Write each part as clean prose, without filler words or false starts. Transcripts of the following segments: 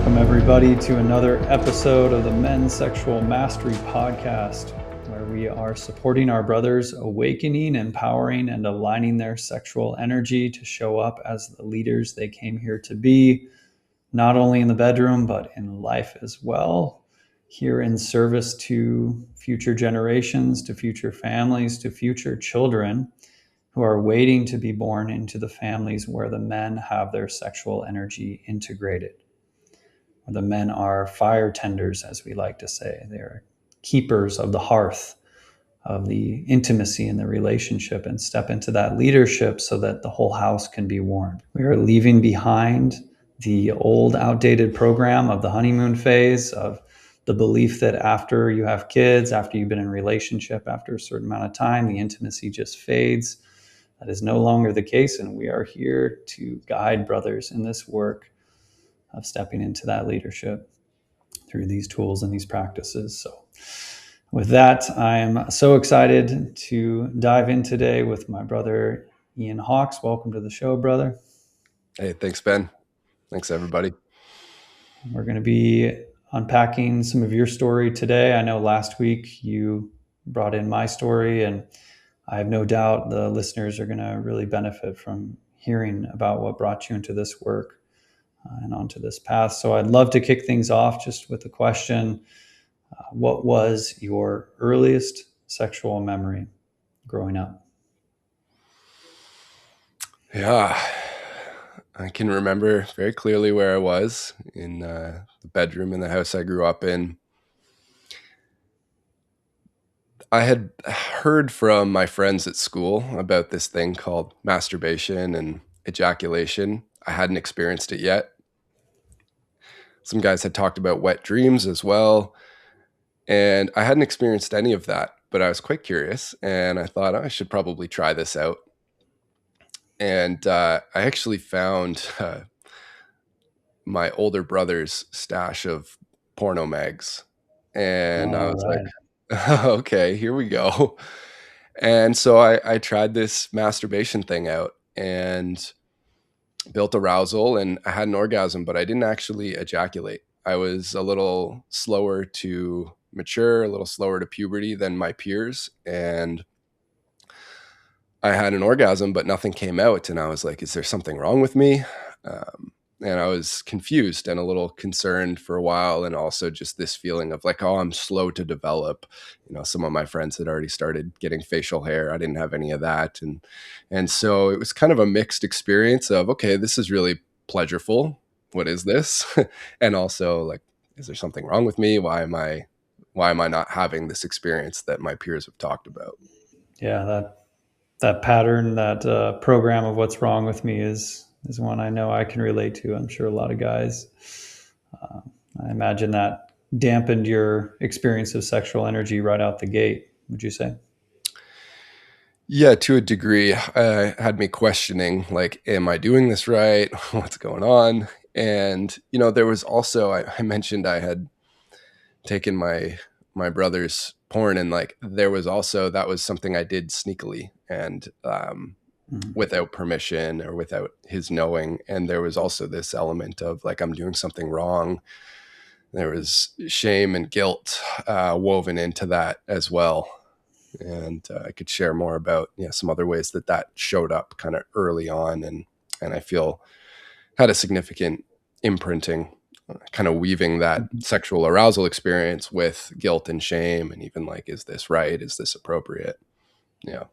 Welcome, everybody, to another episode of the Men's Sexual Mastery Podcast, where we are supporting our brothers awakening, empowering, and aligning their sexual energy to show up as the leaders they came here to be, not only in the bedroom, but in life as well, here in service to future generations, to future families, to future children who are waiting to be born into the families where the men have their sexual energy integrated. The men are fire tenders, as we like to say. They're keepers of the hearth, of the intimacy in the relationship, and step into that leadership so that the whole house can be warmed. We are leaving behind the old, outdated program of the honeymoon phase, of the belief that after you have kids, after you've been in a relationship, after a certain amount of time, the intimacy just fades. That is no longer the case, and we are here to guide brothers in this work of stepping into that leadership through these tools and these practices. So with that, I am so excited to dive in today with my brother, Ian Hawks. Welcome to the show, brother. Hey, thanks, Ben. Thanks, everybody. We're going to be unpacking some of your story today. I know last week you brought in my story, and I have no doubt the listeners are going to really benefit from hearing about what brought you into this work and onto this path. So I'd love to kick things off just with a question. What was your earliest sexual memory growing up? Yeah, I can remember very clearly where I was in the bedroom in the house I grew up in. I had heard from my friends at school about this thing called masturbation and ejaculation. I hadn't experienced it yet. Some guys had talked about wet dreams as well, and I hadn't experienced any of that, but I was quite curious, and I thought I should probably try this out. And I actually found my older brother's stash of porno mags. And I All was right. like, okay, here we go. And so I tried this masturbation thing out and built arousal, and I had an orgasm, but I didn't actually ejaculate. I was a little slower to mature, a little slower to puberty than my peers. And I had an orgasm, but nothing came out. And I was like, is there something wrong with me? And I was confused and a little concerned for a while. And also just this feeling of like, oh, I'm slow to develop. You know, some of my friends had already started getting facial hair. I didn't have any of that. And so it was kind of a mixed experience of, okay, this is really pleasurable. What is this? And also like, is there something wrong with me? Why am I not having this experience that my peers have talked about? Yeah, that pattern, that program of what's wrong with me is one I know I can relate to. I'm sure a lot of guys. Uh, I imagine that dampened your experience of sexual energy right out the gate. Would you say? Yeah, to a degree, had me questioning, like, am I doing this right? What's going on? And, you know, there was also, I mentioned I had taken my brother's porn, and like, there was also, that was something I did sneakily and without permission or without his knowing. And there was also this element of like, I'm doing something wrong. There was shame and guilt woven into that as well. And I could share more about some other ways that showed up kind of early on, and I feel had a significant imprinting, kind of weaving that sexual arousal experience with guilt and shame, and even like, is this right? Is this appropriate? Yeah.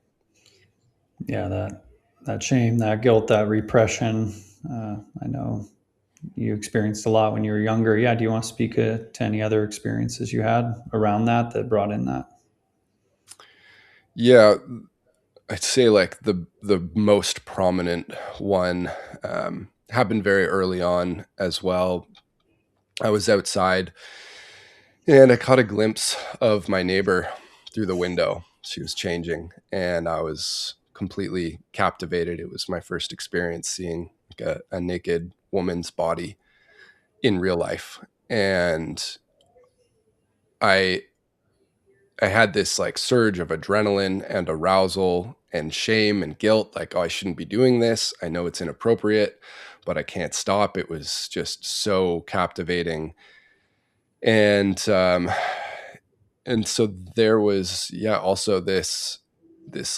Yeah, that shame, that guilt, that repression. I know you experienced a lot when you were younger. Yeah. Do you want to speak to any other experiences you had around that brought in that? Yeah, I'd say like the most prominent one happened very early on as well. I was outside and I caught a glimpse of my neighbor through the window. She was changing, and I was completely captivated. It was my first experience seeing like a naked woman's body in real life. And I I had this like surge of adrenaline and arousal and shame and guilt, like, oh, I shouldn't be doing this. I know it's inappropriate. but I can't stop. It was just so captivating. And and so there was, yeah, also this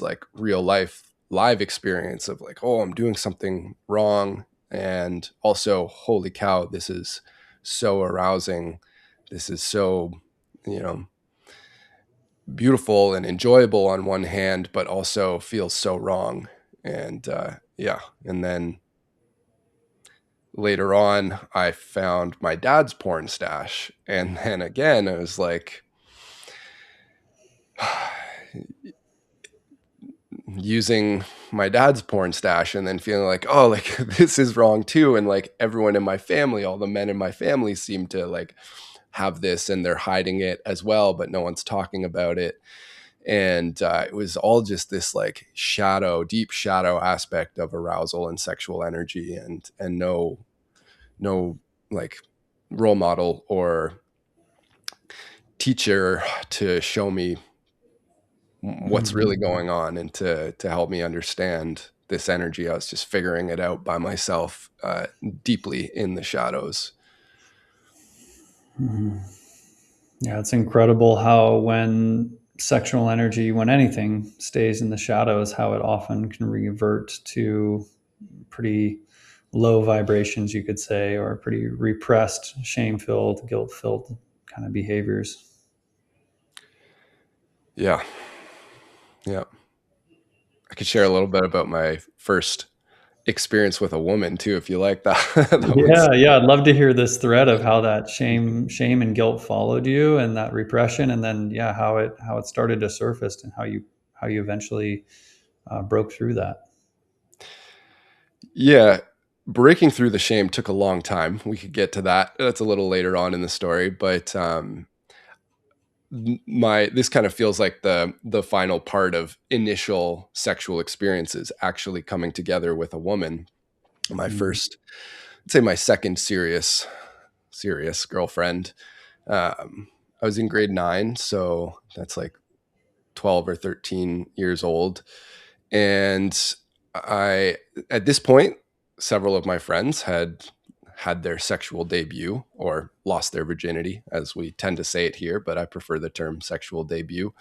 like real life live experience of like, oh, I'm doing something wrong, and also, holy cow, this is so arousing, this is so, you know, beautiful and enjoyable on one hand, but also feels so wrong. And yeah, and then later on I found my dad's porn stash, and then again I was like, using my dad's porn stash and then feeling like, oh, like this is wrong too. And like everyone in my family, all the men in my family seem to like have this, and they're hiding it as well, but no one's talking about it. And it was all just this like deep shadow aspect of arousal and sexual energy, and no like role model or teacher to show me what's really going on and to help me understand this energy. I was just figuring it out by myself, deeply in the shadows. Yeah, it's incredible how when sexual energy, when anything stays in the shadows, how it often can revert to pretty low vibrations, you could say, or pretty repressed, shame filled, guilt filled kind of behaviors. Yeah. Yeah. I could share a little bit about my first experience with a woman too, if you like that. That was, Yeah, I'd love to hear this thread of how that shame and guilt followed you, and that repression, and then yeah, how it started to surface, and how you eventually broke through that. yeah. Breaking through the shame took a long time. We could get to that. That's a little later on in the story, but my this kind of feels like the final part of initial sexual experiences actually coming together with a woman. My Mm, first, I'd say my second serious girlfriend. I was in grade 9, so that's like 12 or 13 years old. And I, at this point, several of my friends had their sexual debut or lost their virginity, as we tend to say it here, but I prefer the term sexual debut.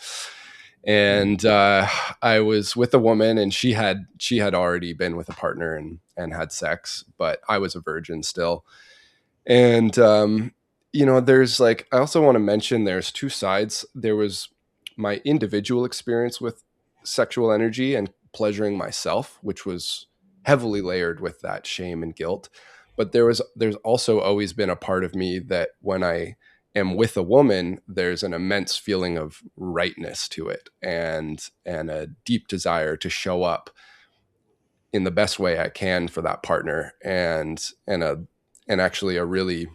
And I was with a woman, and she had already been with a partner and had sex, but I was a virgin still. And there's like, I also want to mention there's two sides. There was my individual experience with sexual energy and pleasuring myself, which was heavily layered with that shame and guilt. But there's also always been a part of me that when I am with a woman, there's an immense feeling of rightness to it, and a deep desire to show up in the best way I can for that partner, and actually a really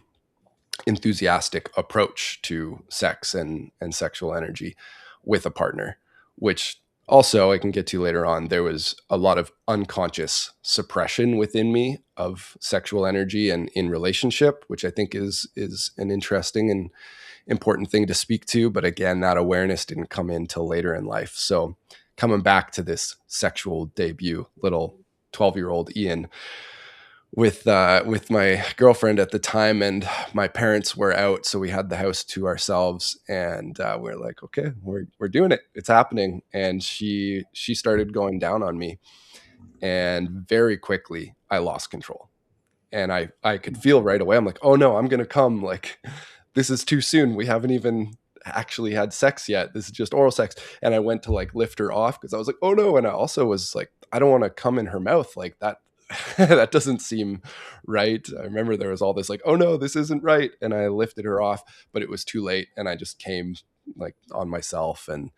enthusiastic approach to sex and sexual energy with a partner, which also I can get to later on. There was a lot of unconscious suppression within me of sexual energy and in relationship, which I think is an interesting and important thing to speak to. But again, that awareness didn't come in till later in life. So coming back to this sexual debut, little 12-year-old Ian, with my girlfriend at the time, and my parents were out, so we had the house to ourselves, and we're like, okay, we're doing it, it's happening. And she started going down on me, and very quickly I lost control, and I could feel right away, I'm like, oh no, I'm gonna come, like this is too soon, we haven't even actually had sex yet, this is just oral sex. And I went to like lift her off because I was like, oh no. And I also was like, I don't want to come in her mouth like that. That doesn't seem right. I remember there was all this like, oh no, this isn't right. And I lifted her off, but it was too late. And I just came like on myself. And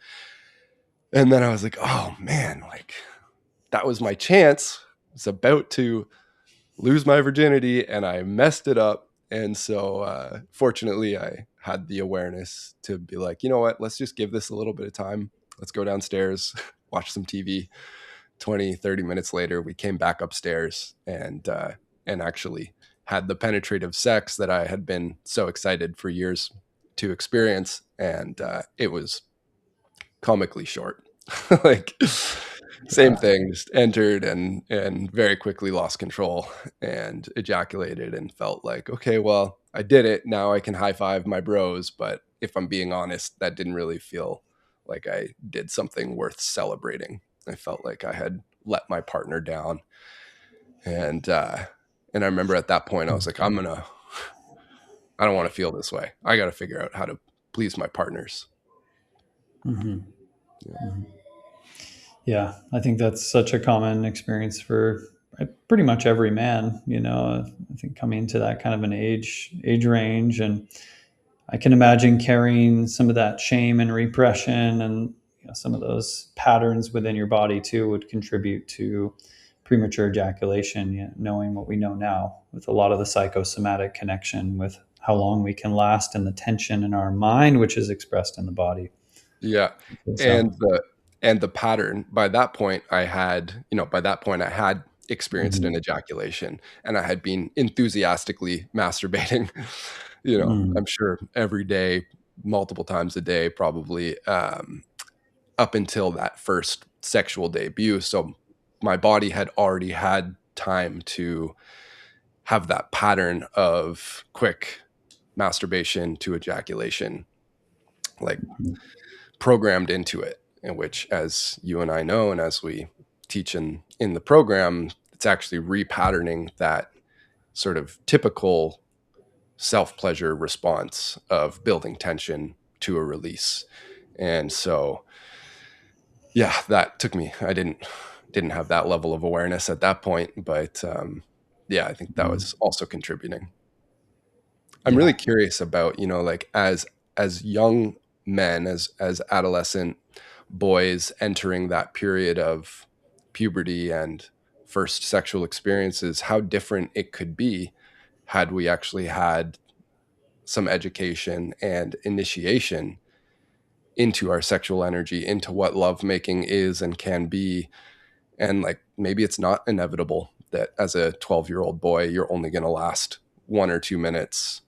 then I was like, oh man, like that was my chance. I was about to lose my virginity and I messed it up. And so fortunately, I had the awareness to be like, you know what, let's just give this a little bit of time. Let's go downstairs, watch some TV. 20, 30 minutes later, we came back upstairs and actually had the penetrative sex that I had been so excited for years to experience. And it was comically short. Like Same thing, just entered and very quickly lost control and ejaculated and felt like, okay, well, I did it. Now I can high five my bros. But if I'm being honest, that didn't really feel like I did something worth celebrating. I felt like I had let my partner down. And I remember at that point I was like, I don't want to feel this way. I got to figure out how to please my partners. Mm-hmm. Yeah. Mm-hmm. Yeah, I think that's such a common experience for pretty much every man. I think coming to that kind of an age range, and I can imagine carrying some of that shame and repression, and some of those patterns within your body too would contribute to premature ejaculation. Knowing what we know now, with a lot of the psychosomatic connection with how long we can last and the tension in our mind, which is expressed in the body. Yeah. So. And the pattern by that point I had experienced an Mhm. ejaculation and I had been enthusiastically masturbating, Mm. I'm sure every day, multiple times a day, probably, up until that first sexual debut. So my body had already had time to have that pattern of quick masturbation to ejaculation, like programmed into it, in which, as you and I know, and as we teach in the program, it's actually repatterning that sort of typical self-pleasure response of building tension to a release. And so, yeah, that took me, I didn't have that level of awareness at that point, but yeah, I think that Mm. was also contributing. I'm really Yeah. curious about, like, as young men, as adolescent boys entering that period of puberty and first sexual experiences, how different it could be had we actually had some education and initiation into our sexual energy, into what lovemaking is and can be. And like, maybe it's not inevitable that as a 12-year-old boy, you're only going to last 1 or 2 minutes,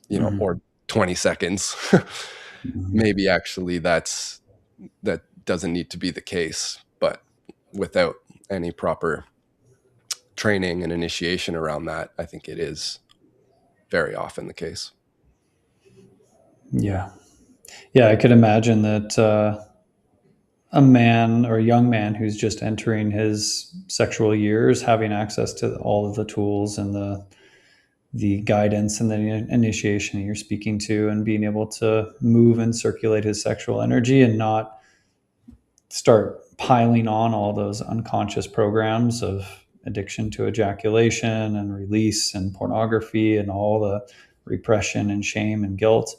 Mhm. or 20 seconds. Mhm. Maybe actually that doesn't need to be the case, but without any proper training and initiation around that, I think it is very often the case. Yeah. Yeah, I could imagine that a man or a young man who's just entering his sexual years having access to all of the tools and the guidance and the initiation that you're speaking to, and being able to move and circulate his sexual energy and not start piling on all those unconscious programs of addiction to ejaculation and release and pornography and all the repression and shame and guilt.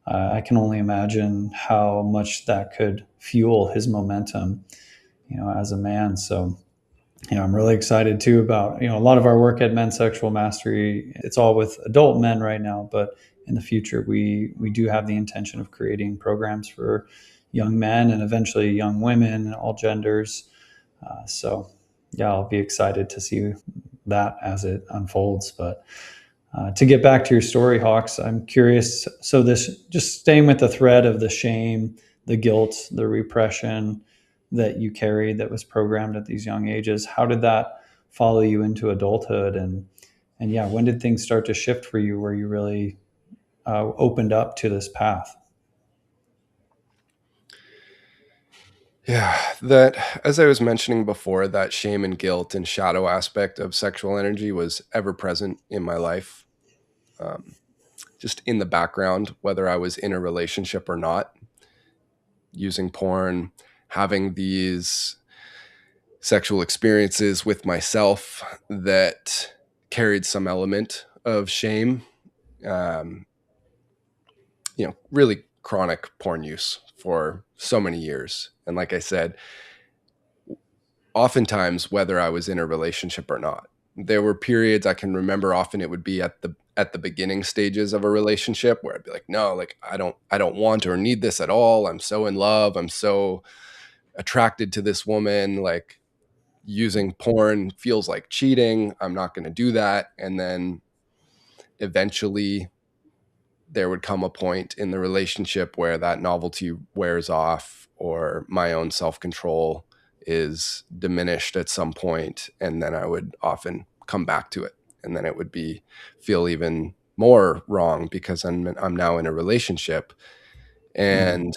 I can only imagine how much that could fuel his momentum, as a man. So, I'm really excited too about, a lot of our work at Men's Sexual Mastery. It's all with adult men right now, but in the future, we do have the intention of creating programs for young men and eventually young women, all genders. So, yeah, I'll be excited to see that as it unfolds. But to get back to your story, Hawks, I'm curious. So, this, just staying with the thread of the shame, the guilt, the repression that you carried that was programmed at these young ages, how did that follow you into adulthood? And yeah, when did things start to shift for you where you really opened up to this path? Yeah, that, as I was mentioning before, that shame and guilt and shadow aspect of sexual energy was ever present in my life, um, just in the background, whether I was in a relationship or not, using porn, having these sexual experiences with myself that carried some element of shame. Um, really chronic porn use for so many years. And like I said, oftentimes, whether I was in a relationship or not, there were periods I can remember. Often it would be at the beginning stages of a relationship where I'd be like, no, like I don't want or need this at all. I'm so in love. I'm so attracted to this woman. Like, using porn feels like cheating. I'm not going to do that. And then eventually there would come a point in the relationship where that novelty wears off, or my own self-control is diminished at some point, and then I would often come back to it, and then it would feel even more wrong because I'm now in a relationship. And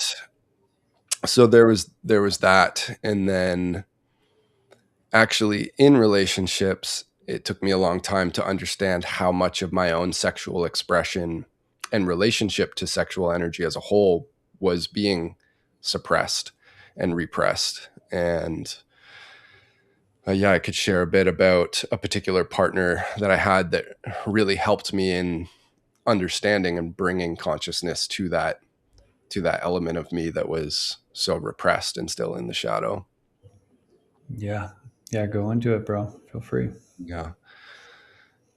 so there was that. And then actually in relationships, it took me a long time to understand how much of my own sexual expression and relationship to sexual energy as a whole was being suppressed and repressed. And yeah, I could share a bit about a particular partner that I had that really helped me in understanding and bringing consciousness to that element of me that was so repressed and still in the shadow. Yeah. Yeah. Go into it, bro. Feel free. Yeah.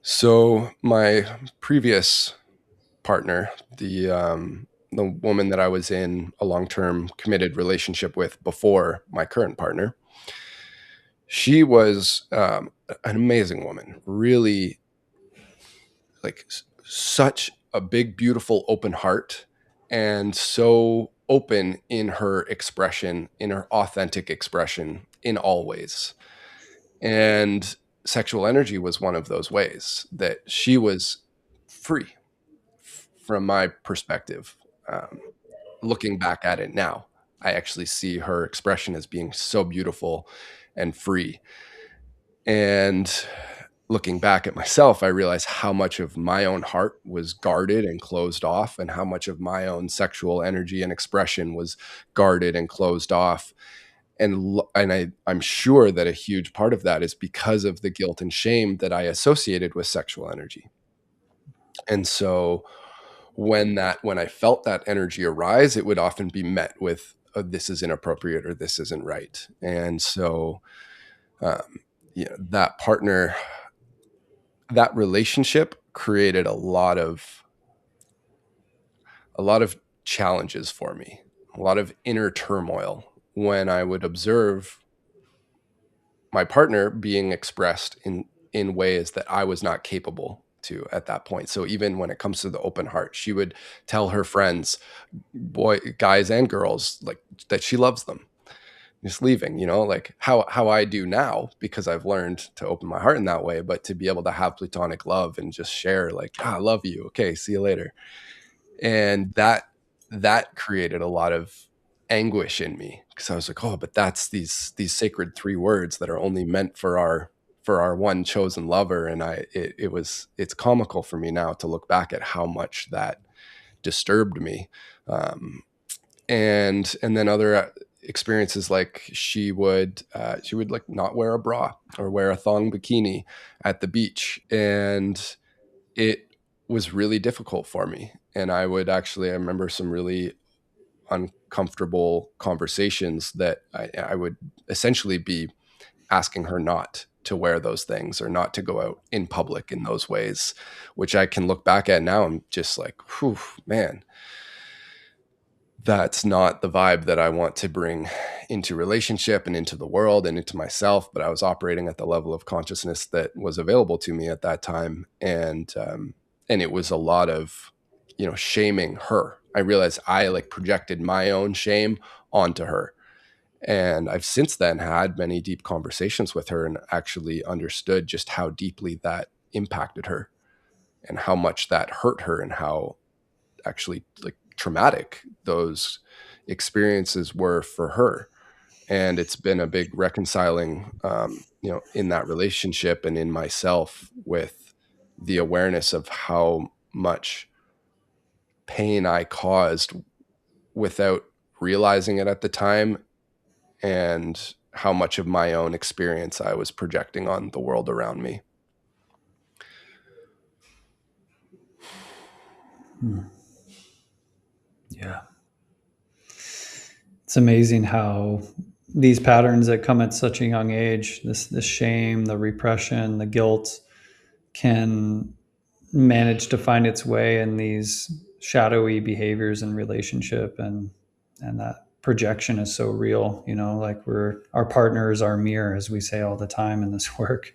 So my previous partner, the woman that I was in a long-term committed relationship with before my current partner, she was an amazing woman, really like such a big, beautiful, open heart, and so open in her expression, in her authentic expression in all ways. And sexual energy was one of those ways that she was free from my perspective. Looking back at it now, I actually see her expression as being so beautiful and free. And looking back at myself, I realized how much of my own heart was guarded and closed off, and how much of my own sexual energy and expression was guarded and closed off. I'm sure that a huge part of that is because of the guilt and shame that I associated with sexual energy. And so when I felt that energy arise, it would often be met with, oh, this is inappropriate or this isn't right. And so um, that partner, that relationship created a lot of challenges for me, a lot of inner turmoil when I would observe my partner being expressed in ways that I was not capable to at that point. So even when it comes to the open heart, she would tell her friends, guys and girls, like that she loves them. Just leaving, like how I do now, because I've learned to open my heart in that way, but to be able to have platonic love and just share, like, I love you. Okay, see you later. And that created a lot of anguish in me, because I was like, oh, but that's these sacred 3 words that are only meant for our one chosen lover. And it's comical for me now to look back at how much that disturbed me. And then other experiences, like she would like not wear a bra or wear a thong bikini at the beach, and it was really difficult for me. And I remember some really uncomfortable conversations that I would essentially be asking her not to wear those things or not to go out in public in those ways, which I can look back at now and just like, whew, man, that's not the vibe that I want to bring into relationship and into the world and into myself. But I was operating at the level of consciousness that was available to me at that time. And it was a lot of, shaming her. I realized I like projected my own shame onto her. And I've since then had many deep conversations with her and actually understood just how deeply that impacted her and how much that hurt her, and how actually like traumatic those experiences were for her. And it's been a big reconciling, in that relationship and in myself, with the awareness of how much pain I caused without realizing it at the time, and how much of my own experience I was projecting on the world around me. Yeah. It's amazing how these patterns that come at such a young age, this shame, the repression, the guilt, can manage to find its way in these shadowy behaviors in relationship, and that projection is so real, like our partner is our mirror, as we say all the time in this work.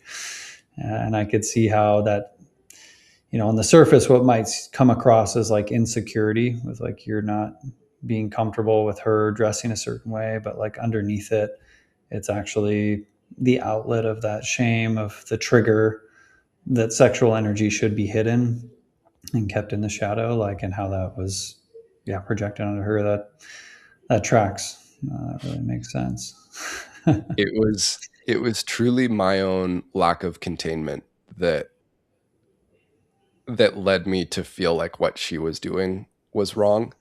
And I could see how that, on the surface, what might come across as like insecurity, with like you're not being comfortable with her dressing a certain way, but like underneath it, it's actually the outlet of that shame, of the trigger, that sexual energy should be hidden and kept in the shadow, like, and how that was, yeah, projected onto her. That tracks. That really makes sense. It was truly my own lack of containment that led me to feel like what she was doing was wrong,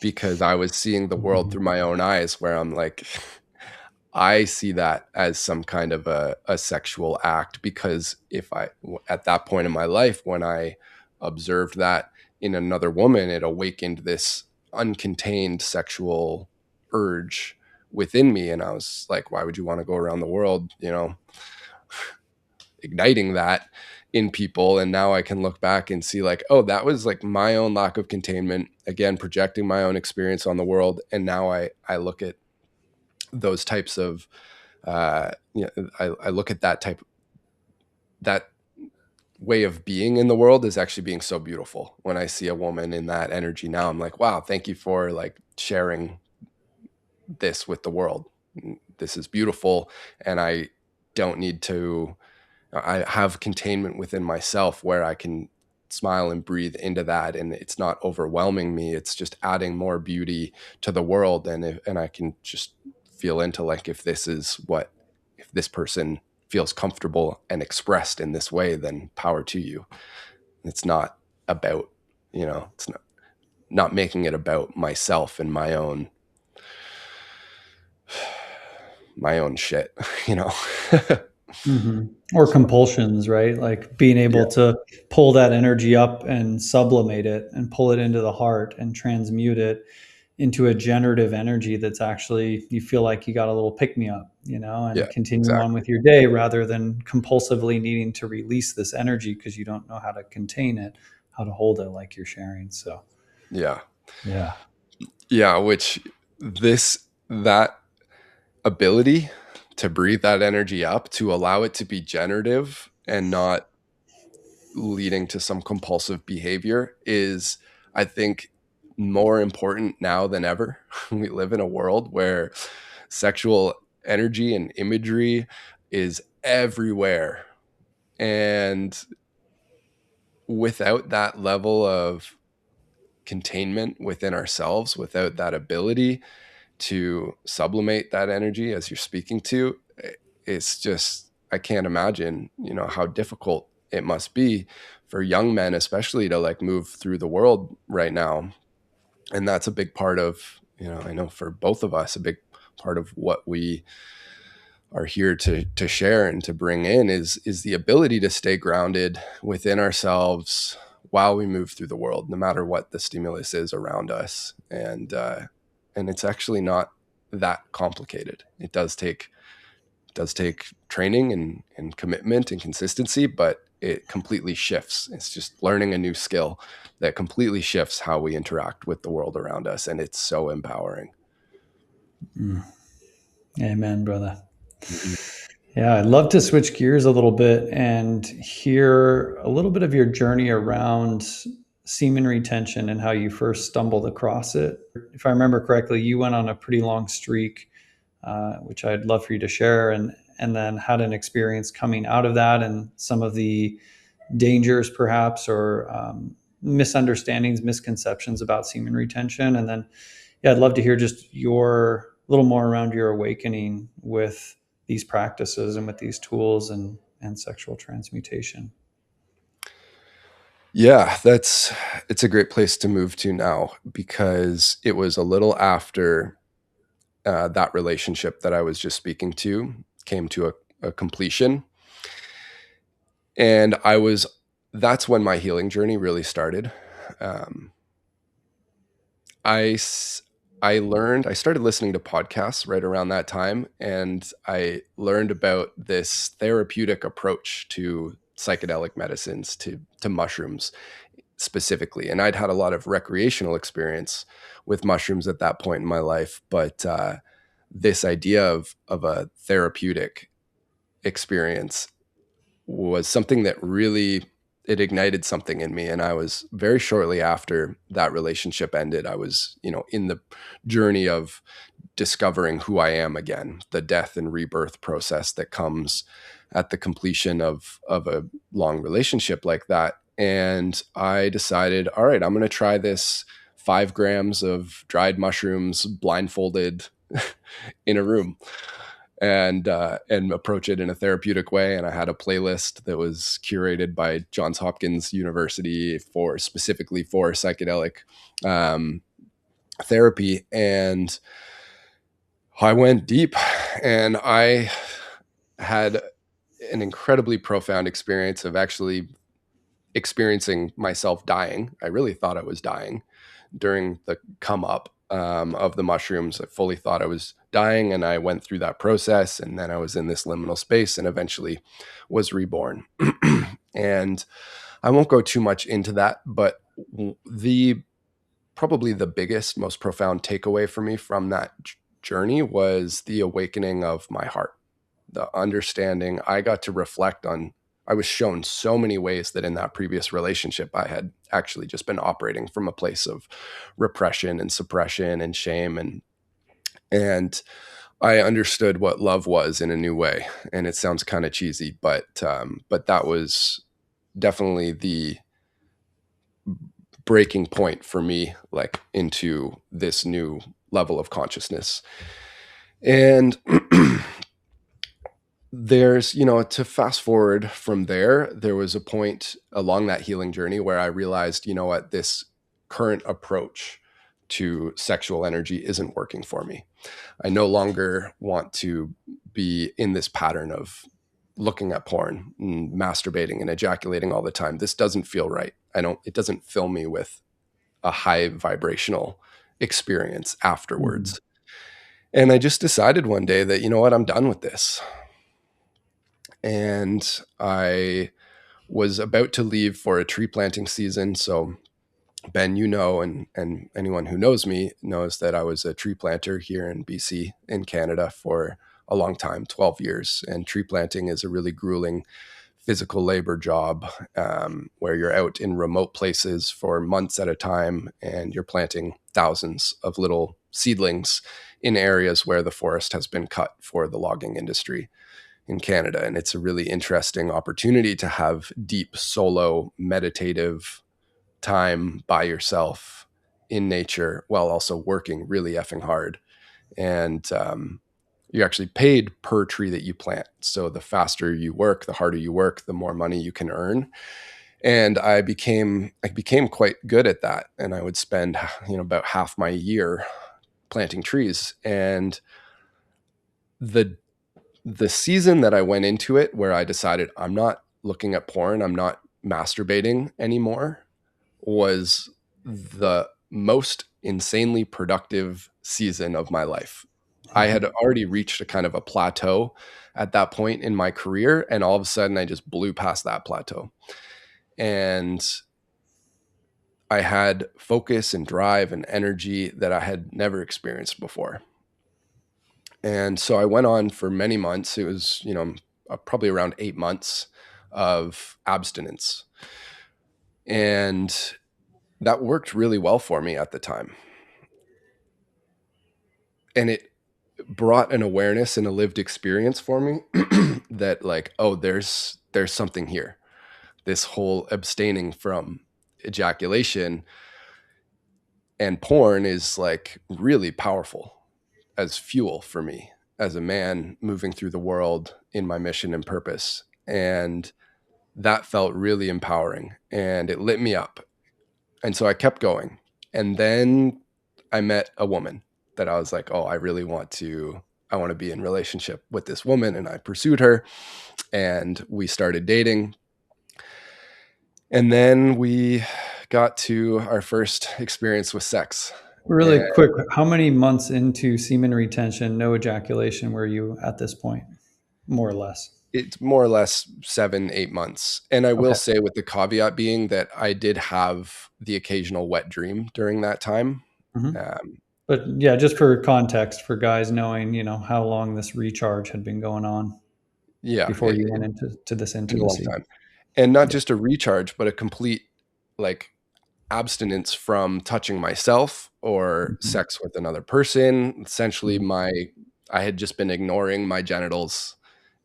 because I was seeing the world through my own eyes, where I'm like, I see that as some kind of a sexual act, because at that point in my life, when I observed that in another woman, it awakened this uncontained sexual urge within me. And I was like, why would you want to go around the world, igniting that in people? And now I can look back and see, like, oh, that was like my own lack of containment, again, projecting my own experience on the world. And now I look at those types of I look at that way of being in the world as actually being so beautiful. When I see a woman in that energy now, I'm like, wow, thank you for like sharing this with the world. This is beautiful. And I don't need to, I have containment within myself where I can smile and breathe into that, and it's not overwhelming me. It's just adding more beauty to the world. And I can just feel into, like, if this person feels comfortable and expressed in this way, then power to you. It's not about, it's not making it about myself and my own shit, you know. Mm-hmm. Or So compulsions, right? Like being yeah, able to pull that energy up and sublimate it and pull it into the heart and transmute it into a generative energy that's actually, you feel like you got a little pick me up, yeah, and continue on exactly. with your day, rather than compulsively needing to release this energy because you don't know how to contain it, how to hold it, like you're sharing. So, Yeah. yeah. Yeah, which that ability to breathe that energy up, to allow it to be generative and not leading to some compulsive behavior, is, I think, more important now than ever. We live in a world where sexual energy and imagery is everywhere. And without that level of containment within ourselves, without that ability to sublimate that energy as you're speaking to, it's just, I can't imagine, how difficult it must be for young men, especially, to like move through the world right now. And that's a big part of, I know for both of us, a big part of what we are here to share and to bring in is the ability to stay grounded within ourselves while we move through the world, no matter what the stimulus is around us. And it's actually not that complicated. It does take training and commitment and consistency, but it completely shifts. It's just learning a new skill that completely shifts how we interact with the world around us, and it's so empowering. Mm. Amen, brother. Mhm. Yeah, I'd love to switch gears a little bit and hear a little bit of your journey around semen retention and how you first stumbled across it. If I remember correctly, you went on a pretty long streak, which I'd love for you to share, and then had an experience coming out of that, and some of the dangers, perhaps, or misunderstandings, misconceptions about semen retention. And then, yeah, I'd love to hear just your a little more around your awakening with these practices and with these tools and sexual transmutation. Yeah, it's a great place to move to now, because it was a little after that relationship that I was just speaking to came to a completion. And that's when my healing journey really started. Um, I, s- I started listening to podcasts right around that time, and I learned about this therapeutic approach to psychedelic medicines, to mushrooms specifically. And I'd had a lot of recreational experience with mushrooms at that point in my life, but this idea of a therapeutic experience was something that really, it ignited something in me. And I was, very shortly after that relationship ended, I was, in the journey of discovering who I am again, the death and rebirth process that comes at the completion of a long relationship like that. And I decided, all right, I'm going to try this 5 grams of dried mushrooms blindfolded in a room, and approach it in a therapeutic way. And I had a playlist that was curated by Johns Hopkins University for specifically for psychedelic um, therapy. And I went deep, and I had an incredibly profound experience of actually experiencing myself dying. I really thought I was dying during the come up of the mushrooms. I fully thought I was dying, and I went through that process, and then I was in this liminal space and eventually was reborn. And I won't go too much into that, but the probably the biggest, most profound takeaway for me from that journey was the awakening of my heart, the understanding. I got to reflect on, I was shown so many ways that in that previous relationship, I had actually just been operating from a place of repression and suppression and shame. And I understood what love was in a new way. And it sounds kind of cheesy, but that was definitely the breaking point for me, like into this new level of consciousness. And there's, to fast forward from there, there was a point along that healing journey where I realized, what, this current approach to sexual energy isn't working for me. I no longer want to be in this pattern of looking at porn and masturbating and ejaculating all the time. This doesn't feel right. It doesn't fill me with a high vibrational experience afterwards. And I just decided one day that, what, I'm done with this. And I was about to leave for a tree planting season. So Ben, and anyone who knows me knows that I was a tree planter here in BC in Canada for a long time, 12 years. And tree planting is a really grueling physical labor job, where you're out in remote places for months at a time, and you're planting thousands of little seedlings in areas where the forest has been cut for the logging industry in Canada. And it's a really interesting opportunity to have deep solo meditative time by yourself in nature while also working really effing hard. And you're actually paid per tree that you plant. So the faster you work, the harder you work, the more money you can earn. And I became quite good at that. And I would spend, about half my year planting trees. And the season that I went into it, where I decided I'm not looking at porn, I'm not masturbating anymore, was the most insanely productive season of my life. I had already reached a kind of a plateau at that point in my career, and all of a sudden I just blew past that plateau. And I had focus and drive and energy that I had never experienced before. And so I went on for many months. It was, probably around 8 months of abstinence. And that worked really well for me at the time. And it brought an awareness and a lived experience for me that, like, oh, there's something here. This whole abstaining from ejaculation and porn is like really powerful as fuel for me as a man moving through the world in my mission and purpose. And that felt really empowering, and it lit me up. And so I kept going. And then I met a woman that I was like, oh, I want to be in relationship with this woman. And I pursued her, and we started dating. And then we got to our first experience with sex. Really And quick, how many months into semen retention, no ejaculation, were you at this point, more or less? it's more or less 7-8 months. And I will Okay. say, with the caveat being that I did have the occasional wet dream during that time. Mhm. Um, But yeah, just for context, for guys knowing, how long this recharge had been going on yeah, before you went into this in a long intimacy. time. And not Yeah. just a recharge, but a complete, like, abstinence from touching myself or Mhm. sex with another person. Essentially, Mhm. I had just been ignoring my genitals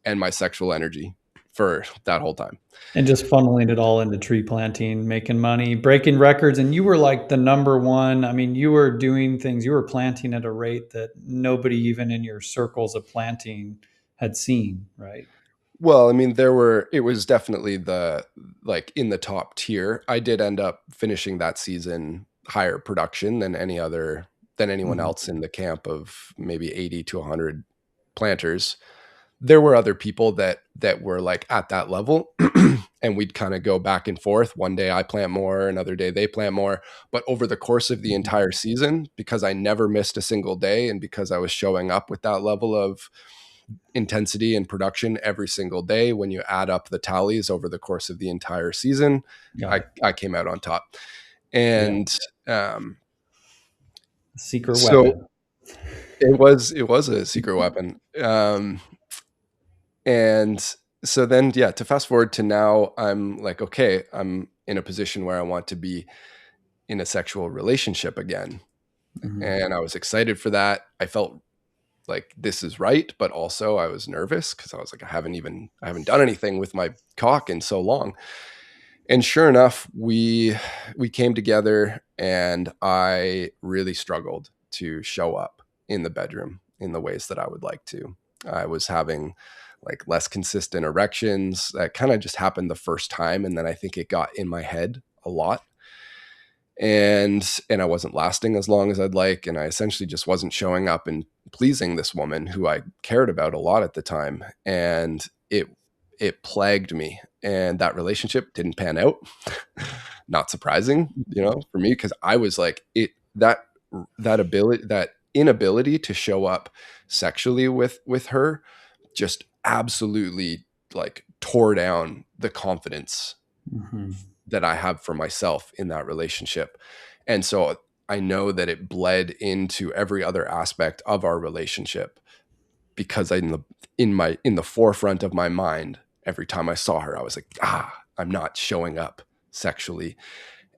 and my sexual energy for that whole time. And just funneling it all into tree planting, making money, breaking records, and you were like the number one. I mean, you were doing things, you were planting at a rate that nobody even in your circles of planting had seen, right? Well, I mean, it was definitely like in the top tier. I did end up finishing that season higher production than anyone Mhm. else in the camp of maybe 80 to 100 planters. There were other people that were like at that level, and we'd kind of go back and forth. One day I plant more, another day they plant more. But over the course of the Mhm. entire season, because I never missed a single day and because I was showing up with that level of intensity and production every single day, when you add up the tallies over the course of the entire season, Got it. I came out on top. Yeah. And um, Secret so weapon. it was a secret weapon. And so then, yeah, to fast forward to now, I'm like, okay, I'm in a position where I want to be in a sexual relationship again. Mhm. And I was excited for that. I felt like this is right, but also I was nervous because I was like, I haven't done anything with my cock in so long. And sure enough, we came together and I really struggled to show up in the bedroom in the ways that I would like to. I was having like less consistent erections. That kind of just happened the first time, and then I think it got in my head a lot. And I wasn't lasting as long as I'd like, and I essentially just wasn't showing up and pleasing this woman who I cared about a lot at the time. And it plagued me, and that relationship didn't pan out. Not surprising, for me, because I was like that inability to show up sexually with her just absolutely like tore down the confidence Mhm. that I have for myself in that relationship. And so I know that it bled into every other aspect of our relationship, because in the forefront of my mind, every time I saw her, I was like, I'm not showing up sexually.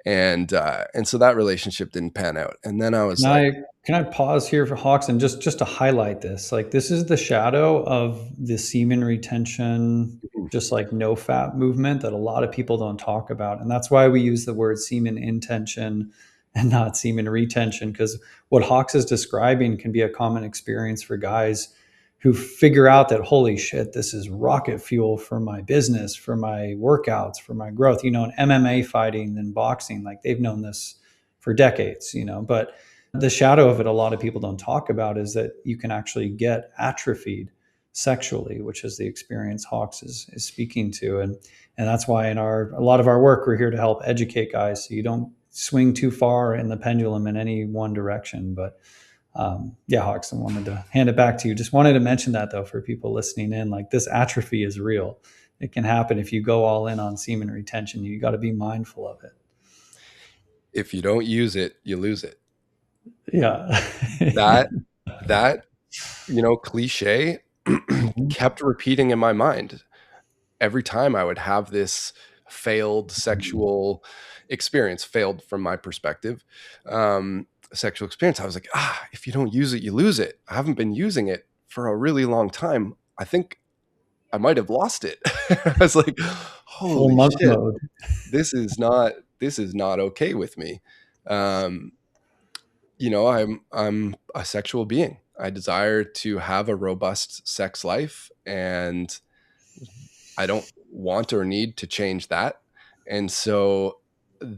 And so that relationship didn't pan out. And then I Can was like, I can I pause here for Hawks and just to highlight this? Like this is the shadow of the semen retention, "Mhm, just like no fap movement that a lot of people don't talk about. And that's why we use the word semen intention and not semen retention, because what Hawks is describing can be a common experience for guys who figure out that holy shit, this is rocket fuel for my business, for my workouts, for my growth. In MMA fighting and boxing, like they've known this for decades, but the shadow of it a lot of people don't talk about is that you can actually get atrophied sexually, which is the experience Hawks is speaking to. And that's why in a lot of our work, we're here to help educate guys so you don't swing too far in the pendulum in any one direction. But yeah, Hawks, I wanted to hand it back to you. Just wanted to mention that though, for people listening in, like this atrophy is real. It can happen if you go all in on semen retention. You got to be mindful of it. if you don't use it, you lose it." Yeah. That that cliche Mhm. kept repeating in my mind every time I would have this failed sexual experience, failed from my perspective, sexual experience. I was like, if you don't use it, you lose it. I haven't been using it for a really long time. I think I might have lost it. I was like, Full holy monk shit, mode. this is not okay with me. Um, I'm a sexual being. I desire to have a robust sex life, and I don't want or need to change that. And so th-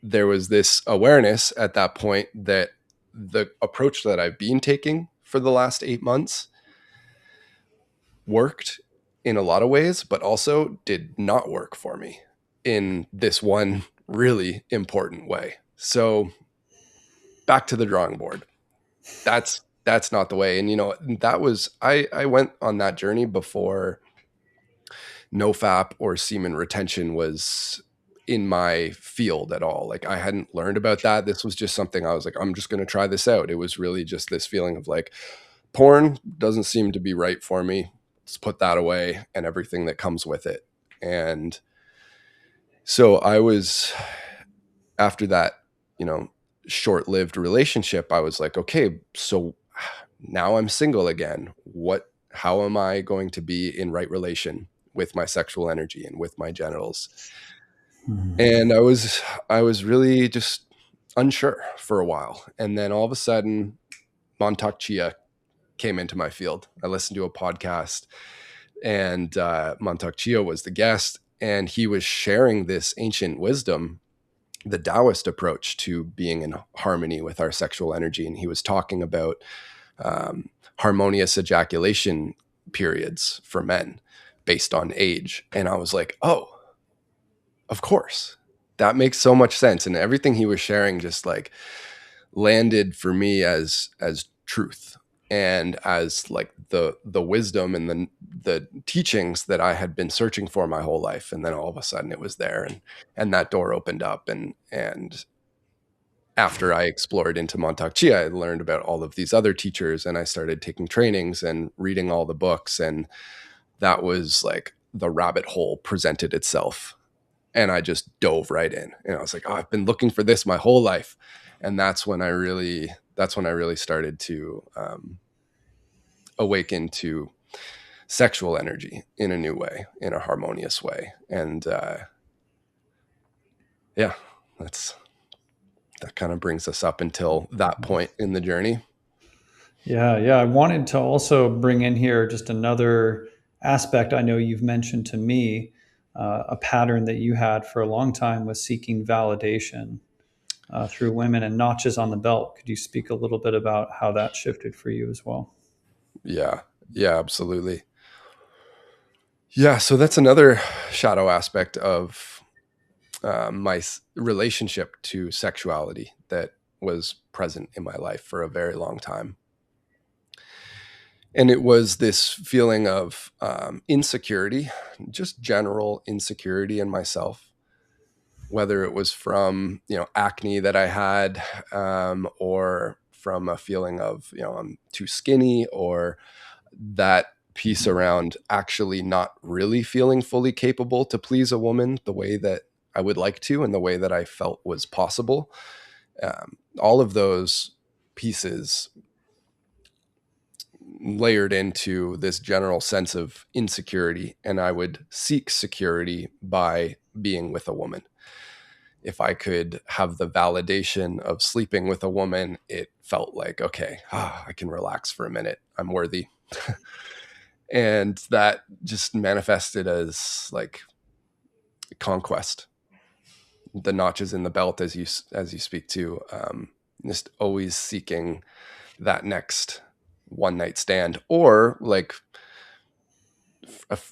there was this awareness at that point that the approach that I've been taking for the last 8 months worked in a lot of ways, but also did not work for me in this one really important way. So back to the drawing board. That's not the way. And that was I went on that journey before nofap or semen retention was in my field at all. Like I hadn't learned about that. This was just something I was like, I'm just going to try this out. It was really just this feeling of like, porn doesn't seem to be right for me. Let's put that away and everything that comes with it. And so after that, you know, short-lived relationship, I was like, okay, so now I'm single again. How am I going to be in right relation with my sexual energy and with my genitals? And I was really just unsure for a while. And then all of a sudden, Montauk Chia came into my field. I listened to a podcast, and Montauk Chia was the guest, and he was sharing this ancient wisdom, the Taoist approach to being in harmony with our sexual energy. And he was talking about harmonious ejaculation periods for men based on age. And I was like, oh, of course. That makes so much sense. And everything he was sharing just like landed for me as truth and as like the wisdom and the teachings that I had been searching for my whole life. And then all of a sudden it was there, and that door opened up, and after I explored into Montauk Chia, I learned about all of these other teachers, and I started taking trainings and reading all the books. And that was like the rabbit hole presented itself. And I just dove right in. And I was like, oh, I've been looking for this my whole life. And that's when I really started to awaken to sexual energy in a new way, in a harmonious way. And yeah, that kind of brings us up until that point in the journey. Yeah, yeah. I wanted to also bring in here just another aspect. I know you've mentioned to me a pattern that you had for a long time was seeking validation through women and notches on the belt. Could you speak a little bit about how that shifted for you as well? Yeah, yeah, absolutely. Yeah, so that's another shadow aspect of my relationship to sexuality that was present in my life for a very long time. And it was this feeling of insecurity, just general insecurity in myself, whether it was from, acne that I had, or from a feeling of, I'm too skinny, or that piece around actually not really feeling fully capable to please a woman the way that I would like to and the way that I felt was possible. All of those pieces layered into this general sense of insecurity, and I would seek security by being with a woman. If I could have the validation of sleeping with a woman, it felt like, okay, I can relax for a minute. I'm worthy. And that just manifested as like conquest, the notches in the belt, as you speak to, just always seeking that next one night stand, or like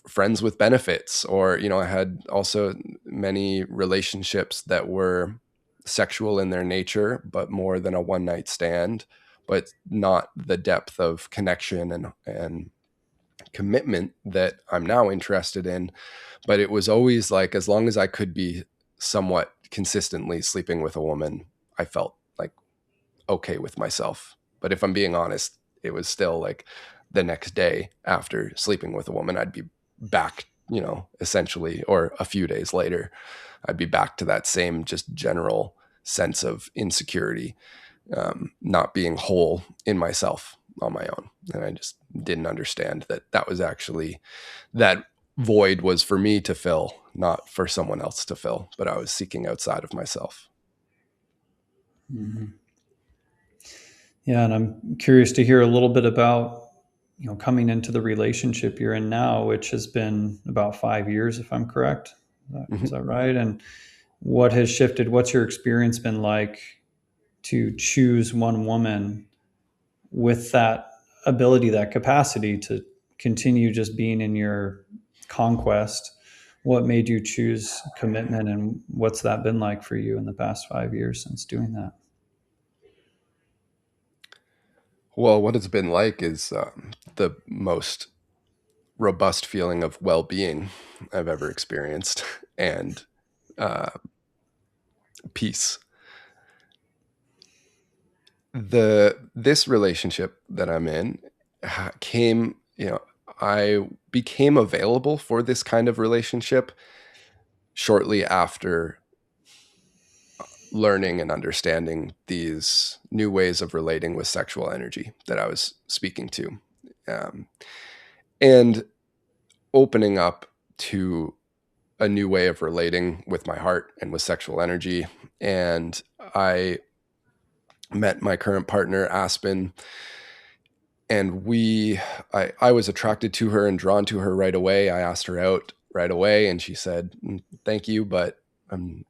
friends with benefits, or I had also many relationships that were sexual in their nature but more than a one night stand, but not the depth of connection and commitment that I'm now interested in. But it was always like, as long as I could be somewhat consistently sleeping with a woman, I felt like okay with myself. But if I'm being honest, it was still like the next day after sleeping with a woman, I'd be back, essentially, or a few days later, I'd be back to that same just general sense of insecurity, not being whole in myself on my own. And I just didn't understand that that was actually, that void was for me to fill, not for someone else to fill, but I was seeking outside of myself. Mm-hmm. Yeah, and I'm curious to hear a little bit about coming into the relationship you're in now, which has been about 5 years, if I'm correct. Is Mhm. that right? And what has shifted? What's your experience been like to choose one woman with that ability, that capacity to continue just being in your conquest? What made you choose commitment, and what's that been like for you in the past 5 years since doing that? Well, what it's been like is the most robust feeling of well-being I've ever experienced, and uh, peace. This relationship that I'm in came, I became available for this kind of relationship shortly after learning and understanding these new ways of relating with sexual energy that I was speaking to, and opening up to a new way of relating with my heart and with sexual energy. And I met my current partner, Aspen, and I was attracted to her and drawn to her right away. I asked her out right away, and she said, "Thank you, but I'm,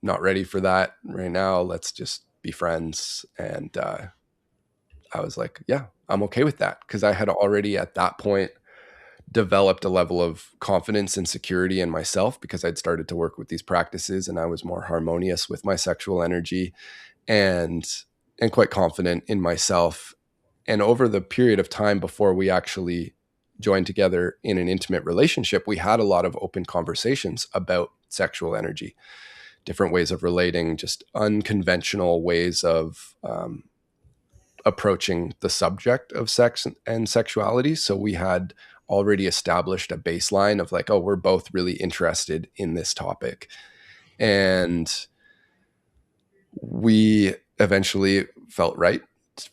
not ready for that right now. Let's just be friends." And I was like, "Yeah, I'm okay with that," because I had already at that point developed a level of confidence and security in myself because I'd started to work with these practices, and I was more harmonious with my sexual energy, and quite confident in myself. And over the period of time before we actually joined together in an intimate relationship, we had a lot of open conversations about sexual energy, different ways of relating, just unconventional ways of approaching the subject of sex and sexuality. So we had already established a baseline of like, oh, we're both really interested in this topic. And we eventually felt right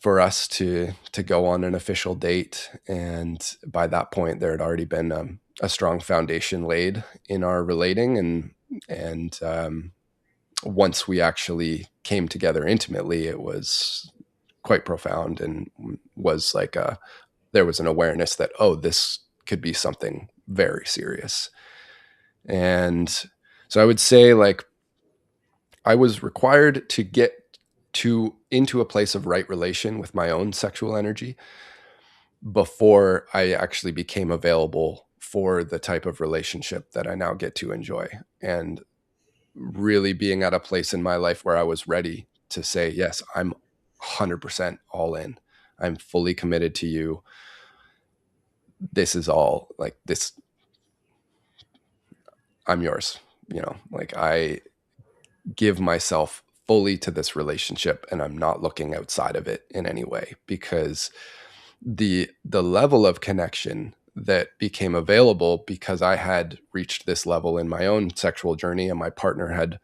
for us to go on an official date. And by that point, there had already been a strong foundation laid in our relating. And once we actually came together intimately, it was quite profound, and was like there was an awareness that, oh, this could be something very serious. And so I would say, like, I was required to get into a place of right relation with my own sexual energy before I actually became available for the type of relationship that I now get to enjoy, and really being at a place in my life where I was ready to say, yes, I'm 100% all in. I'm fully committed to you. This is all like this. I'm yours. Like, I give myself fully to this relationship, and I'm not looking outside of it in any way, because the level of connection that became available because I had reached this level in my own sexual journey, and my partner had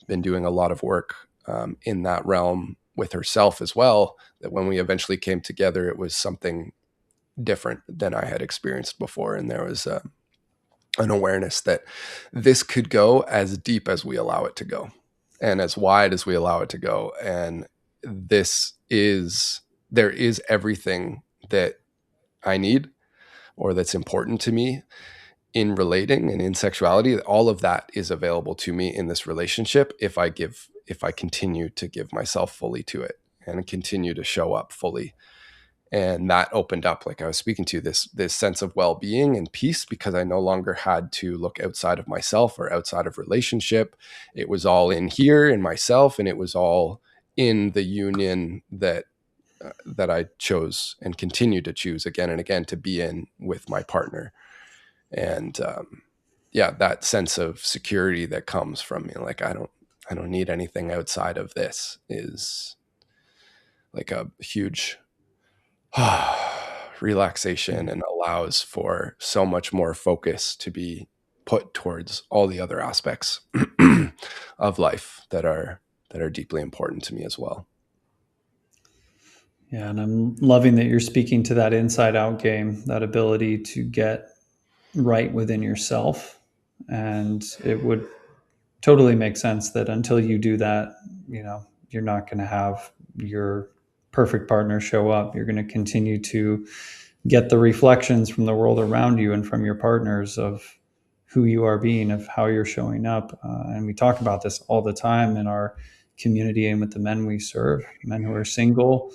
been doing a lot of work in that realm with herself as well, that when we eventually came together, it was something different than I had experienced before. And there was an awareness that this could go as deep as we allow it to go, and as wide as we allow it to go. And there is everything that I need, or that's important to me in relating and in sexuality. All of that is available to me in this relationship if I continue to give myself fully to it and continue to show up fully. And that opened up, like I was speaking to, this sense of well-being and peace, because I no longer had to look outside of myself or outside of relationship. It was all in here in myself, and it was all in the union that I chose and continue to choose again and again to be in with my partner. And yeah, that sense of security that comes from, like, I don't need anything outside of this, is like a huge relaxation, and allows for so much more focus to be put towards all the other aspects of life that are deeply important to me as well. Yeah, and I'm loving that you're speaking to that inside out game, that ability to get right within yourself. And it would totally make sense that until you do that, you're not going to have your perfect partner show up. You're going to continue to get the reflections from the world around you and from your partners of who you are being, of how you're showing up. And we talk about this all the time in our community and with the men we serve, men who are single.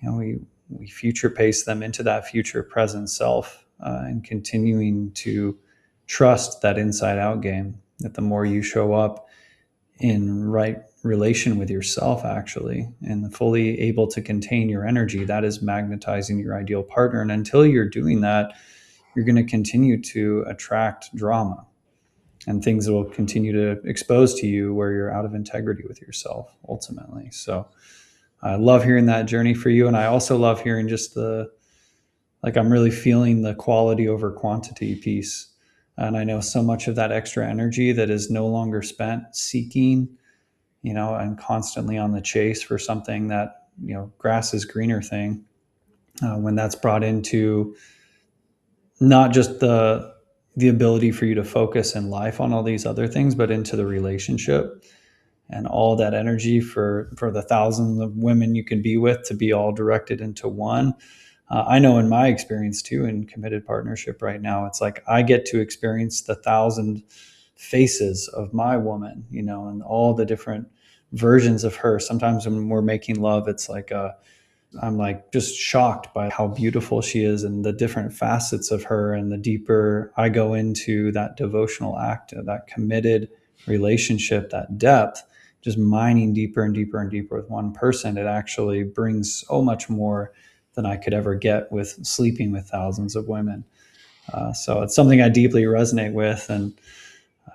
We future pace them into that future present self, and continuing to trust that inside out game, that the more you show up in right relation with yourself, actually, and fully able to contain your energy, that is magnetizing your ideal partner. And until you're doing that, you're going to continue to attract drama and things that will continue to expose to you where you're out of integrity with yourself ultimately. So I love hearing that journey for you. And I also love hearing just I'm really feeling the quality over quantity piece. And I know so much of that extra energy that is no longer spent seeking and constantly on the chase for something that, grass is greener thing, when that's brought into not just the ability for you to focus in life on all these other things, but into the relationship, and all that energy for the thousands of women you can be with to be all directed into one. I know in my experience too, in committed partnership right now, it's like I get to experience the thousand faces of my woman, and all the different versions of her. Sometimes when we're making love, it's like I'm like just shocked by how beautiful she is and the different facets of her. And the deeper I go into that devotional act, that committed relationship, that depth, just mining deeper and deeper and deeper with one person, it actually brings so much more than I could ever get with sleeping with thousands of women. So it's something I deeply resonate with. And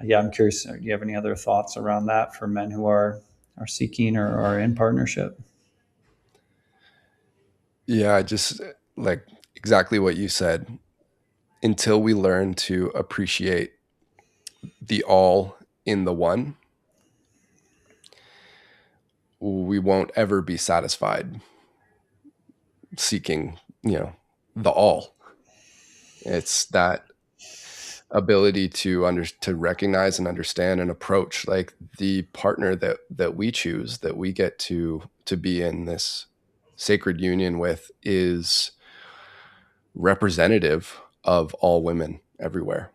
yeah, I'm curious, do you have any other thoughts around that for men who are seeking or are in partnership? Yeah, just like exactly what you said. Until we learn to appreciate the all in the one, we won't ever be satisfied seeking, the all. It's that ability to recognize and understand and approach like the partner that we choose, that we get to be in this sacred union with, is representative of all women everywhere.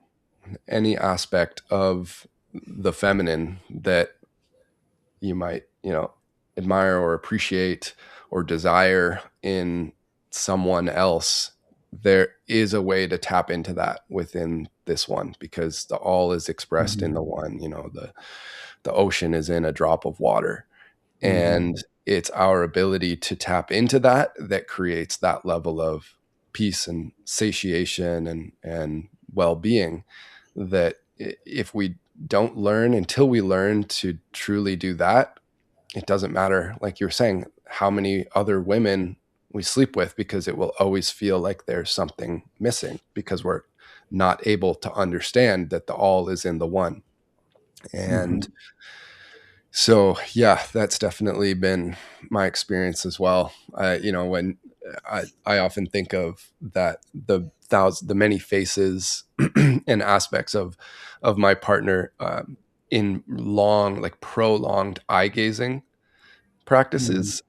Any aspect of the feminine that you might, admire or appreciate or desire in someone else, there is a way to tap into that within this one, because the all is expressed in the Mm-hmm. one. The ocean is in a drop of water, Mm-hmm. and it's our ability to tap into that that creates that level of peace and satiation and well-being, that if we don't learn until we learn to truly do that, it doesn't matter, like you were saying, how many other women we sleep with, because it will always feel like there's something missing, because we're not able to understand that the all is in the one. Mm-hmm. And so, yeah, that's definitely been my experience as well. When I often think of that, the many faces and aspects of my partner, in long, like prolonged eye gazing Mm-hmm. practices,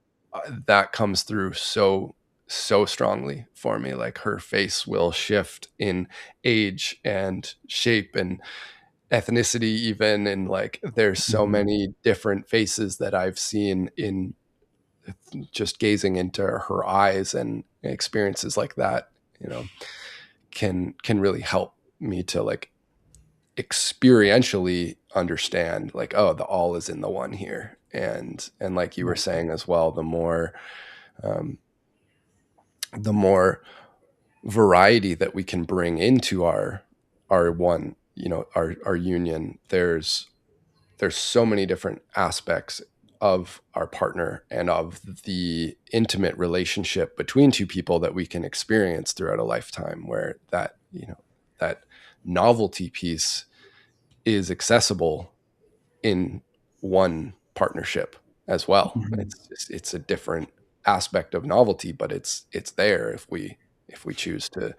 that comes through so strongly for me. Like her face will shift in age and shape and ethnicity even, and like there's so Mm-hmm. many different faces that I've seen in just gazing into her eyes, and experiences like that, can really help me to like experientially understand, like, oh, the all is in the one here. And like you were Yeah. saying as well, um, the more variety that we can bring into our one, our union, there's so many different aspects of our partner and of the intimate relationship between two people that we can experience throughout a lifetime, where that novelty piece is accessible in one partnership as well. Mm-hmm. It's a different aspect of novelty, but it's there if we choose to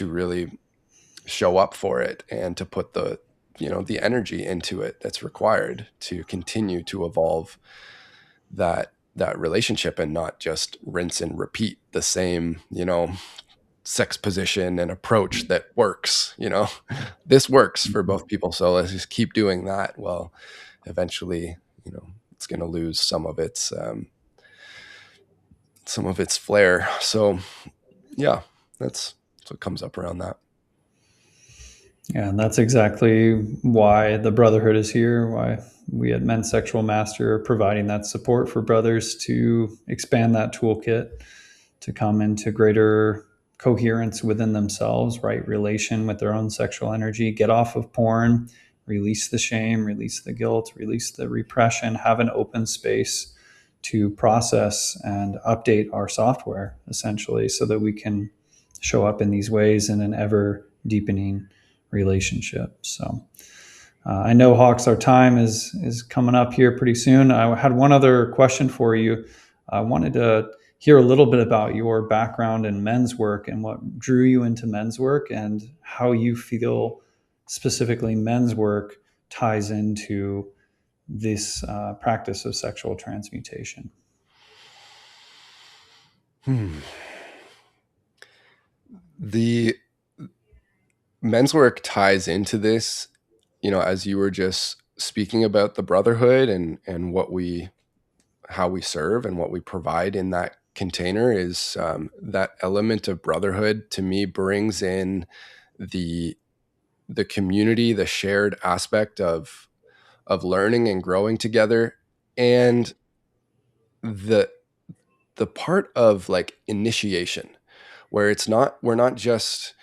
really show up for it, and to put the energy into it that's required to continue to evolve that relationship, and not just rinse and repeat the same, sex position and approach that works. This works for both people, so let's just keep doing that. Well, eventually, it's going to lose some of its flair. So yeah, that's what comes up around that. Yeah, and that's exactly why the brotherhood is here, why we at Men's Sexual Master are providing that support for brothers to expand that toolkit, to come into greater coherence within themselves, right relation with their own sexual energy, get off of porn, release the shame, release the guilt, release the repression, have an open space to process and update our software essentially, so that we can show up in these ways in an ever deepening relationship. So I know, Hawks, our time is coming up here pretty soon. I had one other question for you. I wanted to hear a little bit about your background in men's work and what drew you into men's work, and how you feel specifically men's work ties into this practice of sexual transmutation. The men's work ties into this, as you were just speaking about the brotherhood and how we serve and what we provide in that container is that element of brotherhood to me brings in the community, the shared aspect of learning and growing together, and the part of like initiation, where we're not just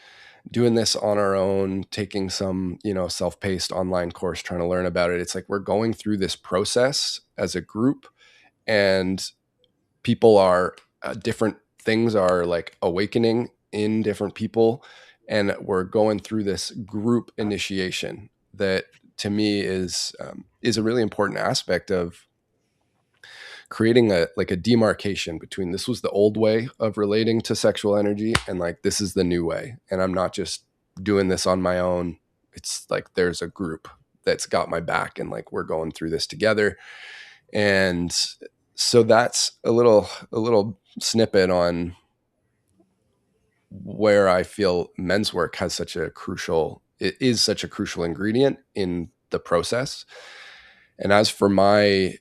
doing this on our own, taking some, self-paced online course, trying to learn about it. It's like we're going through this process as a group, and people are different things are like awakening in different people, and we're going through this group initiation that to me is a really important aspect of creating a demarcation between this was the old way of relating to sexual energy and like this is the new way, and I'm not just doing this on my own. It's like there's a group that's got my back, and like we're going through this together. And so that's a little snippet on where I feel men's work has it is such a crucial ingredient in the process. And as for my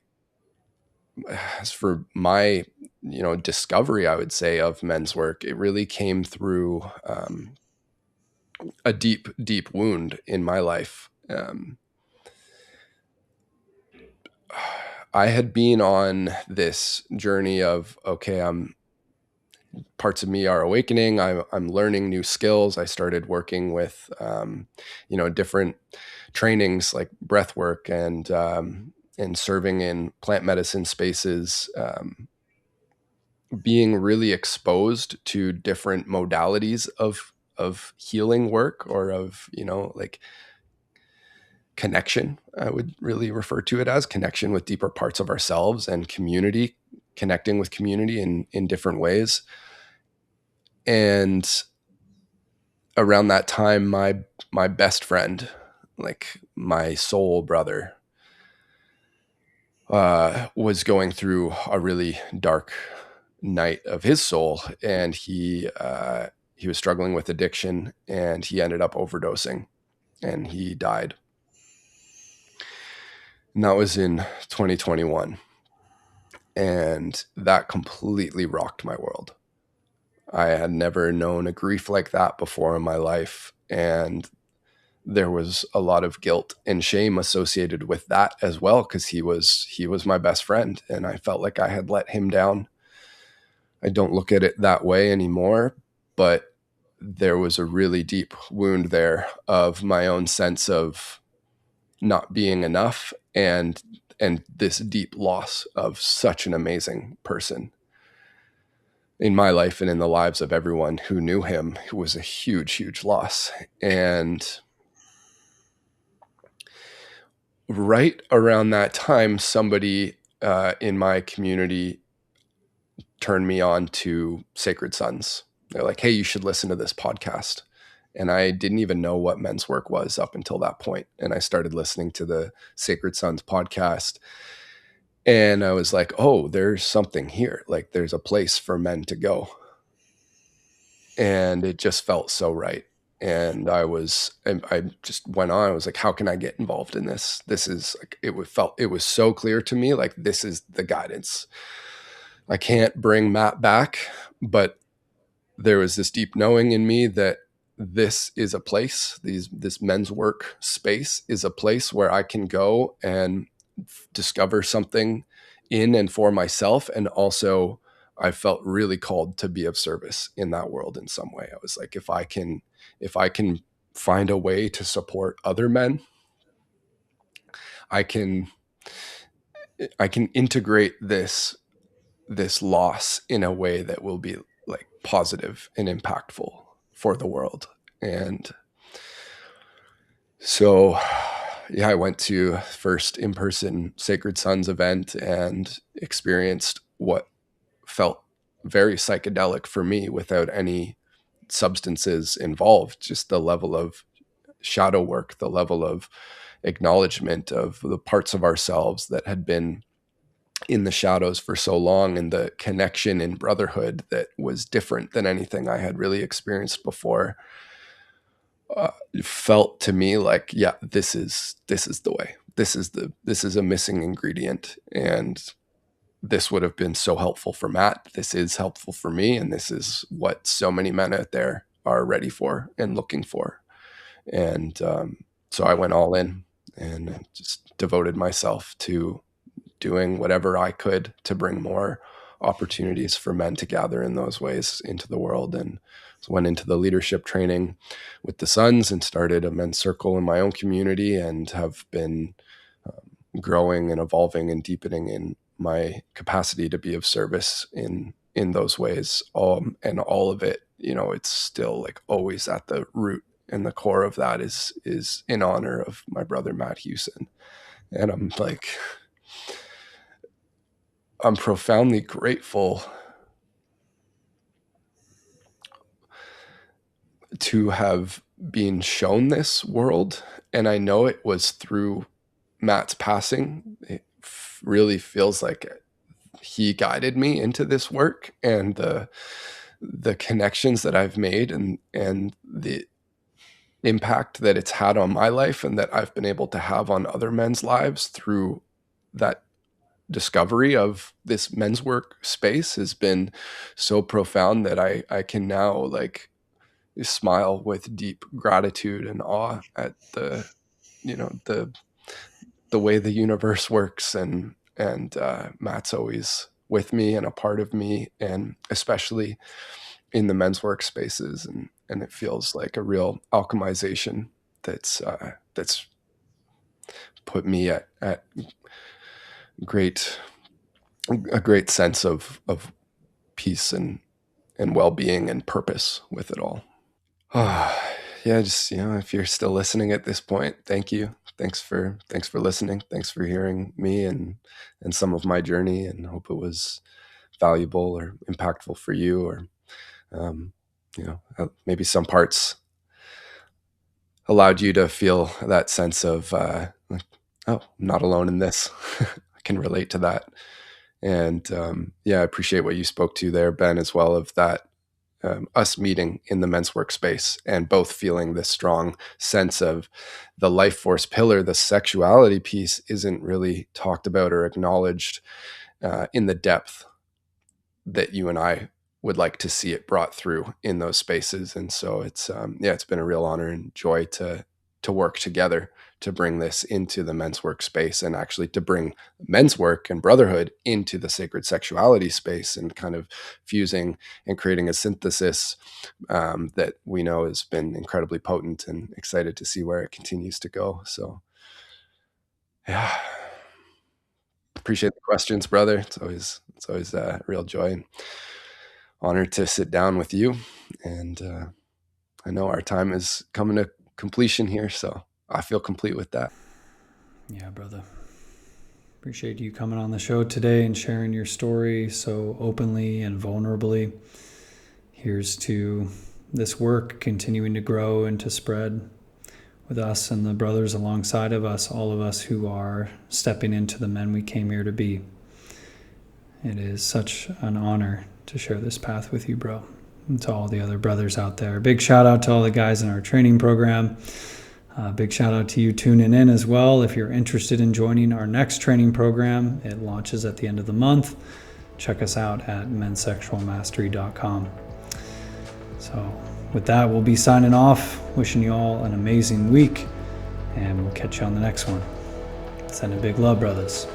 discovery, I would say, of men's work, it really came through a deep wound in my life. I had been on this journey of, okay, parts of me are awakening. I'm learning new skills. I started working with, different trainings like breath work and serving in plant medicine spaces, being really exposed to different modalities of healing work, or of, like connection. I would really refer to it as connection with deeper parts of ourselves and community, connecting with community in different ways. And around that time, my best friend, like my soul brother, was going through a really dark night of his soul, and he was struggling with addiction, and he ended up overdosing, and he died. And that was in 2021, and that completely rocked my world. I had never known a grief like that before in my life, and there was a lot of guilt and shame associated with that as well, because he was my best friend, and I felt like I had let him down. I don't look at it that way anymore, but there was a really deep wound there of my own sense of not being enough, and this deep loss of such an amazing person in my life and in the lives of everyone who knew him. It was a huge loss. And right around that time, somebody in my community turned me on to Sacred Sons. They're like, hey, you should listen to this podcast. And I didn't even know what men's work was up until that point. And I started listening to the Sacred Sons podcast. And I was like, oh, there's something here. Like there's a place for men to go. And it just felt so right. And I just went on. I was like, how can I get involved in this? This is like, it was so clear to me. Like, this is the guidance. I can't bring Matt back, but there was this deep knowing in me that this is a place, this men's work space is a place where I can go and discover something in and for myself. And also I felt really called to be of service in that world in some way. I was like, if I can find a way to support other men, I can integrate this loss in a way that will be like positive and impactful for the world. And so I went to first in-person Sacred Sons event and experienced what felt very psychedelic for me without any substances involved. Just the level of shadow work, the level of acknowledgement of the parts of ourselves that had been in the shadows for so long, and the connection in brotherhood that was different than anything I had really experienced before. It felt to me like, yeah, this is the way. This is a missing ingredient, and this would have been so helpful for Matt. This is helpful for me, and this is what so many men out there are ready for and looking for. And so I went all in and just devoted myself to doing whatever I could to bring more opportunities for men to gather in those ways into the world. And so went into the leadership training with the Sons and started a men's circle in my own community, and have been growing and evolving and deepening in my capacity to be of service in those ways. And all of it, it's still like always at the root and the core of that is in honor of my brother Matt Hewson. And I'm profoundly grateful to have been shown this world. And I know it was through Matt's passing. It really feels like he guided me into this work, and the connections that I've made and the impact that it's had on my life and that I've been able to have on other men's lives through that discovery of this men's work space has been so profound that I can now like smile with deep gratitude and awe at the way the universe works, and Matt's always with me and a part of me, and especially in the men's workspaces, and it feels like a real alchemization that's put me at a great sense of peace and well-being and purpose with it all. Yeah, just if you're still listening at this point, thank you. Thanks for listening. Thanks for hearing me and some of my journey, and hope it was valuable or impactful for you, or maybe some parts allowed you to feel that sense of like, oh, I'm not alone in this. I can relate to that. And I appreciate what you spoke to there, Ben, as well, of that us meeting in the men's workspace and both feeling this strong sense of the life force pillar. The sexuality piece isn't really talked about or acknowledged in the depth that you and I would like to see it brought through in those spaces. And so it's been a real honor and joy to work together to bring this into the men's work space, and actually to bring men's work and brotherhood into the sacred sexuality space, and kind of fusing and creating a synthesis that we know has been incredibly potent, and excited to see where it continues to go. So yeah, appreciate the questions, brother. It's always a real joy and honor to sit down with you. And I know our time is coming to completion here, so I feel complete with that. Yeah, brother. Appreciate you coming on the show today and sharing your story so openly and vulnerably. Here's to this work continuing to grow and to spread with us and the brothers alongside of us, all of us who are stepping into the men we came here to be. It is such an honor to share this path with you, bro, and to all the other brothers out there. Big shout out to all the guys in our training program. Big shout out to you tuning in as well. If you're interested in joining our next training program, it launches at the end of the month. Check us out at menssexualmastery.com. So with that, we'll be signing off, wishing you all an amazing week, and we'll catch you on the next one. Sending big love, brothers.